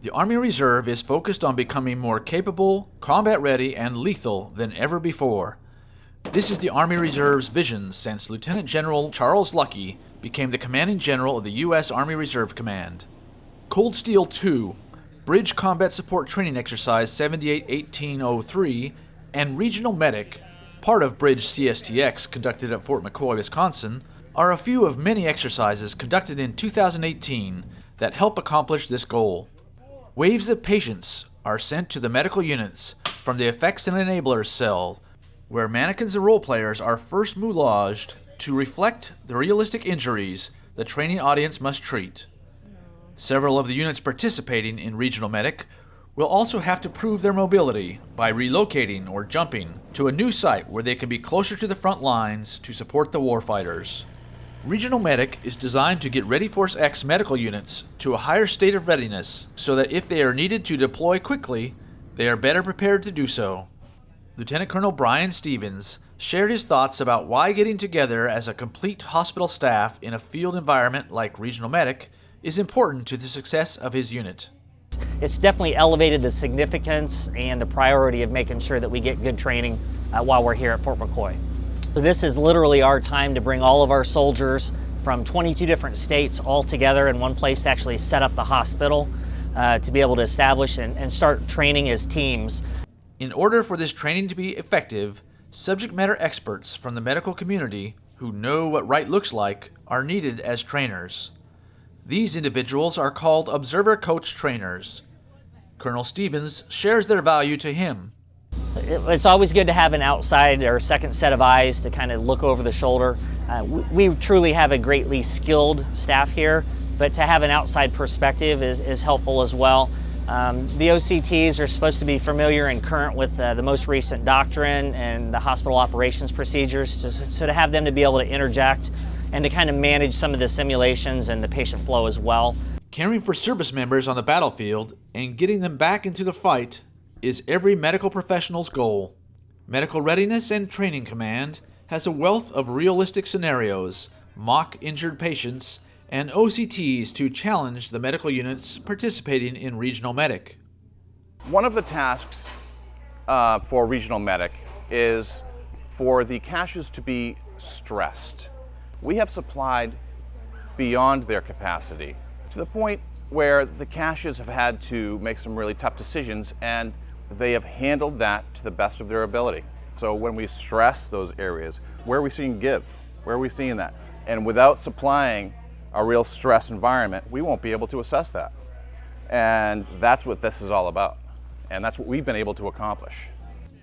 The Army Reserve is focused on becoming more capable, combat-ready, and lethal than ever before. This is the Army Reserve's vision since Lieutenant General Charles Luckey became the commanding general of the U.S. Army Reserve Command. Cold Steel 2, Bridge Combat Support Training Exercise 78-1803, and Regional Medic, part of Bridge CSTX conducted at Fort McCoy, Wisconsin, are a few of many exercises conducted in 2018 that help accomplish this goal. Waves of patients are sent to the medical units from the Effects and Enablers cell, where mannequins and role players are first moulaged to reflect the realistic injuries the training audience must treat. Several of the units participating in Regional Medic will also have to prove their mobility by relocating or jumping to a new site where they can be closer to the front lines to support the warfighters. Regional Medic is designed to get Ready Force X medical units to a higher state of readiness so that if they are needed to deploy quickly, they are better prepared to do so. Lieutenant Colonel Brian Stevens shared his thoughts about why getting together as a complete hospital staff in a field environment like Regional Medic is important to the success of his unit. It's definitely elevated the significance and the priority of making sure that we get good training while we're here at Fort McCoy. So this is literally our time to bring all of our soldiers from 22 different states all together in one place to actually set up the hospital to be able to establish and start training as teams. In order for this training to be effective, subject matter experts from the medical community who know what right looks like are needed as trainers. These individuals are called Observer Coach Trainers. Colonel Stevens shares their value to him. It's always good to have an outside or second set of eyes to kind of look over the shoulder. We truly have a greatly skilled staff here, but to have an outside perspective is helpful as well. The OCTs are supposed to be familiar and current with the most recent doctrine and the hospital operations procedures, so to have them to be able to interject and to kind of manage some of the simulations and the patient flow as well. Caring for service members on the battlefield and getting them back into the fight is every medical professional's goal. Medical Readiness and Training Command has a wealth of realistic scenarios, mock injured patients, and OCTs to challenge the medical units participating in Regional Medic. One of the tasks for Regional Medic is for the caches to be stressed. We have supplied beyond their capacity to the point where the caches have had to make some really tough decisions, and they have handled that to the best of their ability. So when we stress those areas, where are we seeing give? Where are we seeing that? And without supplying a real stress environment, we won't be able to assess that. And that's what this is all about. And that's what we've been able to accomplish.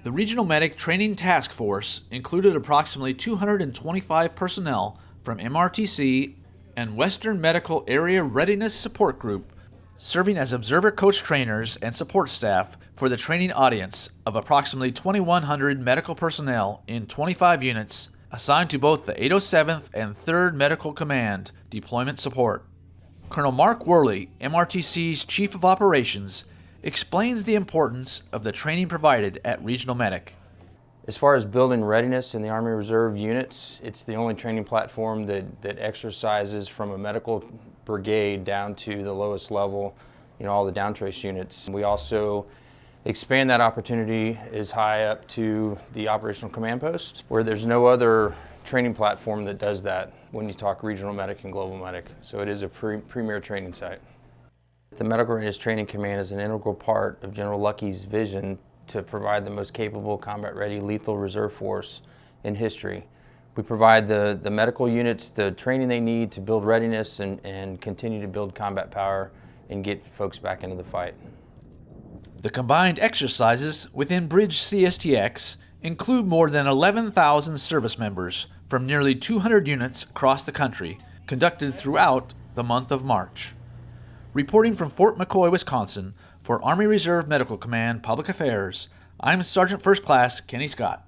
The Regional Medic Training Task Force included approximately 225 personnel from MRTC and Western Medical Area Readiness Support Group, serving as observer coach trainers and support staff for the training audience of approximately 2,100 medical personnel in 25 units assigned to both the 807th and 3rd Medical Command deployment support. Colonel Mark Worley, MRTC's Chief of Operations, explains the importance of the training provided at Regional Medic. As far as building readiness in the Army Reserve units, it's the only training platform that exercises from a medical brigade down to the lowest level, all the downtrace units. We also expand that opportunity as high up to the operational command post, where there's no other training platform that does that when you talk Regional Medic and Global Medic. So it is a premier training site. The Medical Readiness Training Command is an integral part of General Luckey's vision to provide the most capable, combat-ready, lethal reserve force in history. We provide the medical units the training they need to build readiness and continue to build combat power and get folks back into the fight. The combined exercises within Bridge CSTX include more than 11,000 service members from nearly 200 units across the country, conducted throughout the month of March. Reporting from Fort McCoy, Wisconsin, for Army Reserve Medical Command Public Affairs, I'm Sergeant First Class Kenny Scott.